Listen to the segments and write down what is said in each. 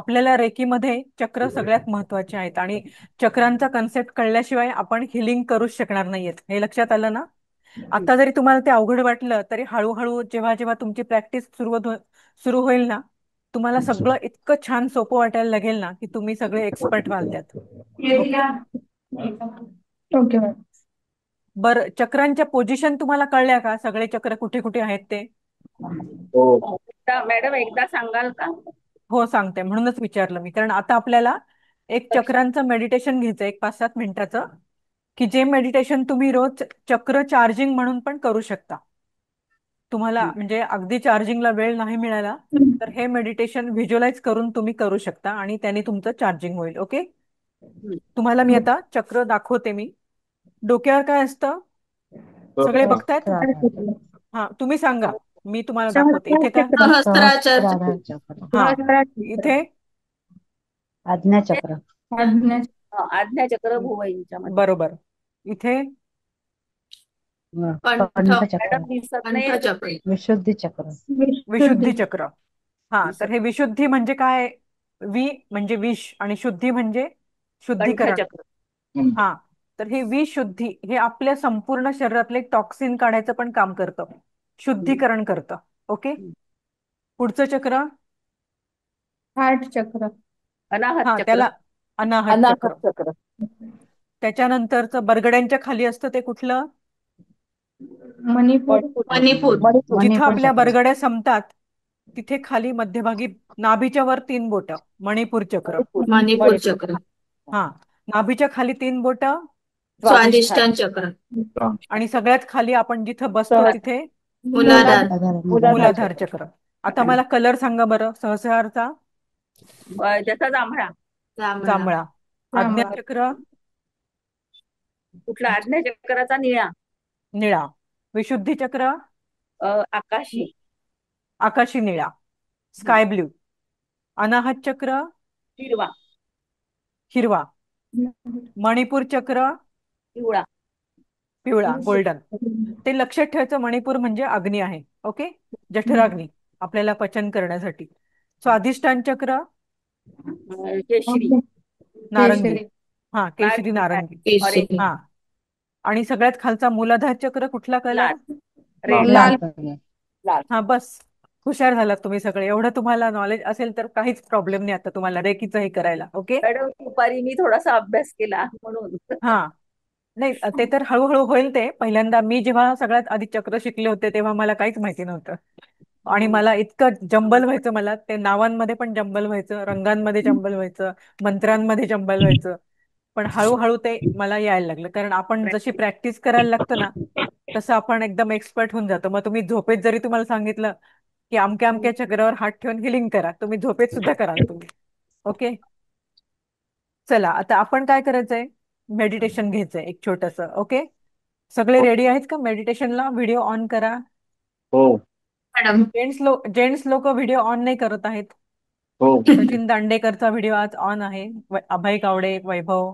आपल्याला रेकीमध्ये चक्र सगळ्यात महत्वाचे आहेत आणि चक्रांचा कन्सेप्ट कळल्याशिवाय आपण हिलिंग करूच शकणार नाहीयेत, हे लक्षात आलं ना? आता जरी तुम्हाला ते अवघड वाटलं तरी हळूहळू जेव्हा जेव्हा तुमची प्रॅक्टिस सुरू होईल ना, तुम्हाला सगळं इतकं छान सोपं वाटायला लागेल ना की तुम्ही सगळे एक्सपर्ट व्हाल त्यात. ओके. Okay ma'am. बरं, चक्रांच्या पोझिशन तुम्हाला कळल्या का? सगळे चक्र कुठे कुठे आहेत ते? हो. मॅडम एकदा सांगाल का? हो सांगते, म्हणूनच विचारलं मी. कारण आता आपल्याला एक चक्रांचं मेडिटेशन घ्यायचं, एक 5-7 मिनिटाचं, की जे मेडिटेशन तुम्ही रोज चक्र चार्जिंग म्हणून पण करू शकता. तुम्हाला म्हणजे अगदी चार्जिंगला वेळ नाही मिळाला तर हे मेडिटेशन व्हिज्युअलाइज करून तुम्ही करू शकता आणि त्याने तुमचं चार्जिंग होईल. ओके. तुम्हाला मी आता चक्र दाखवते. मी डोक्यावर काय असतं सगळे बघतायत? हा, तुम्ही सांगा, मी तुम्हाला दाखवते. इथे काय? सहस्त्राचक्र. हा, इथे आज्ञाचक्र. आज्ञाचक्र भुवईच्या मध्ये. बरोबर. इथे कंठचक्र. मॅडम दिसत नाही. विशुद्धी चक्र. विशुद्धी चक्र. हा, तर हे विशुद्धी म्हणजे काय? वि म्हणजे विष आणि शुद्धी म्हणजे शुद्धीकरण. कंठचक्र. हा, तर हे विशुद्धी हे आपल्या संपूर्ण शरीरातले टॉक्सिन काढायचं पण काम करतं, शुद्धीकरण करतं. ओके. पुढचं चक्र हार्ट चक्र. अनाहत हा, चक्र. त्याला अनाहत चक्र. त्याच्यानंतरचं बरगड्यांच्या खाली असतं ते कुठलं? मणिपूर. जिथं मणिपूर आपल्या चक्र. बरगड्या संपतात तिथे खाली मध्यभागी नाभीच्या वर 3 बोटं, मणिपूर चक्र. मणिपूर चक्र. हा, नाभीच्या खाली 3 बोटं स्वादिष्टान चक्र. आणि सगळ्यात खाली आपण जिथं बसतो तिथे मूलाधार. मूलाधार चक्र. आता मला कलर सांगा बरं सहस्रारचा. त्याचा जांभळा. जांभळा. आज्ञाचक्र कुठला? आज्ञाचक्राचा निळा. निळा. विशुद्धी चक्र आकाशी. आकाशी निळा, स्काय ब्ल्यू. अनाहत चक्र हिरवा. हिरवा. मणिपूर चक्र पिवळा. पिवळा, गोल्डन. ते लक्षात ठेवायचं, मणिपूर म्हणजे अग्नी आहे. ओके. जठराग्नी, आपल्याला पचन करण्यासाठी. स्वाधिष्ठान चक्र केशरी. नारंगी. हा, केशरी नारंगी. हा, आणि सगळ्यात खालचा मूलाधार चक्र कुठला कलर? लाल. रेड. लाल. लाल. हा, बस. हुशार झालात तुम्ही सगळे. एवढं तुम्हाला नॉलेज असेल तर काहीच प्रॉब्लेम नाही आता तुम्हाला रेकीचं हे करायला. ओके. मॅडम दुपारी मी थोडासा अभ्यास केला म्हणून. हा, नाही ते तर हळूहळू होईल. ते पहिल्यांदा मी जेव्हा सगळ्यात आधी चक्र शिकले होते तेव्हा मला काहीच माहिती नव्हतं आणि मला इतकं जंबल व्हायचं. मला ते नावांमध्ये पण जंबल व्हायचं, रंगांमध्ये जंबल व्हायचं, मंत्रांमध्ये जंबल व्हायचं. पण हळूहळू ते मला यायला लागलं, कारण आपण जशी प्रॅक्टिस करायला लागतो ना तसं आपण एकदम एक्सपर्ट होऊन जातो. मग तुम्ही झोपेत जरी तुम्हाला सांगितलं की अमक्या अमक्या चक्रावर हात ठेवून हिलिंग करा, तुम्ही झोपेत सुद्धा कराल तुम्ही. ओके. चला, आता आपण काय करायचंय, मेडिटेशन घ्यायचंय एक छोटस. ओके. सगळे रेडी आहेत का मेडिटेशनला? व्हिडिओ ऑन करा. हो मॅडम. जेंट्स लोक व्हिडिओ ऑन नाही करत आहेत. हो. सचिन दांडेकरचा व्हिडिओ आज ऑन आहे. अभय कावडे, वैभव,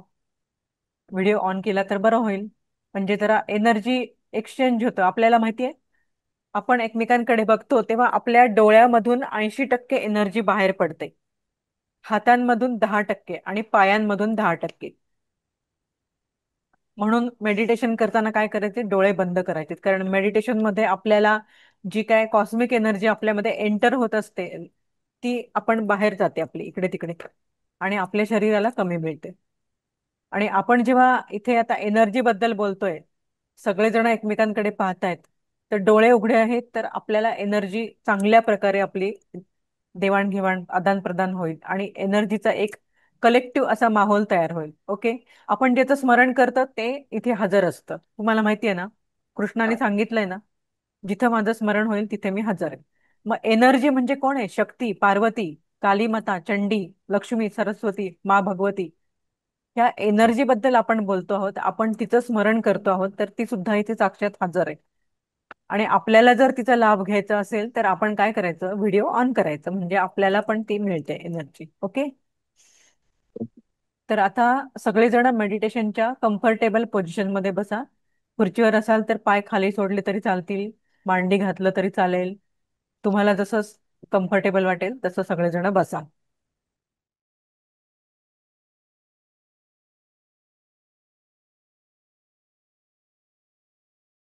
व्हिडिओ ऑन केला तर बरं होईल. म्हणजे जरा एनर्जी एक्सचेंज होतं. आपल्याला माहितीये, आपण एकमेकांकडे बघतो तेव्हा आपल्या डोळ्यामधून 80% एनर्जी बाहेर पडते, हातांमधून 10% आणि पायांमधून 10%. म्हणून मेडिटेशन करताना काय करायचे, डोळे बंद करायचे. कारण मेडिटेशन मध्ये आपल्याला जी काय कॉस्मिक एनर्जी आपल्यामध्ये एंटर होत असते ती आपण बाहेर जाते आपली इकडे तिकडे आणि आपल्या शरीराला कमी मिळते. आणि आपण जेव्हा इथे आता एनर्जी बद्दल बोलतोय, सगळेजण एकमेकांकडे पाहतायत, तर डोळे उघडे आहेत तर आपल्याला एनर्जी चांगल्या प्रकारे आपली देवाणघेवाण आदान प्रदान होईल आणि एनर्जीचा एक कलेक्टिव्ह असा माहोल तयार होईल. ओके. आपण ज्याचं स्मरण करतो ते इथे हजर असतं. तुम्हाला माहिती आहे ना, कृष्णाने सांगितलंय ना, जिथं माझं स्मरण होईल तिथे मी हजर आहे. मग एनर्जी म्हणजे कोण आहे? शक्ती, पार्वती, कालीमाता, चंडी, लक्ष्मी, सरस्वती, मा भगवती. ह्या एनर्जी बद्दल आपण बोलतो आहोत, आपण तिचं स्मरण करतो आहोत, तर ती सुद्धा इथे साक्षात हजर आहे. आणि आपल्याला जर तिचा लाभ घ्यायचा असेल तर आपण काय करायचं, व्हिडिओ ऑन करायचं, म्हणजे आपल्याला पण ती मिळते एनर्जी. ओके. तर आता सगळेजण मेडिटेशनच्या कम्फर्टेबल पोझिशन मध्ये बसा. खुर्चीवर असाल तर पाय खाली सोडले तरी चालतील, मांडी घातलं तरी चालेल. तुम्हाला जसं कम्फर्टेबल वाटेल तसं सगळेजण बसा.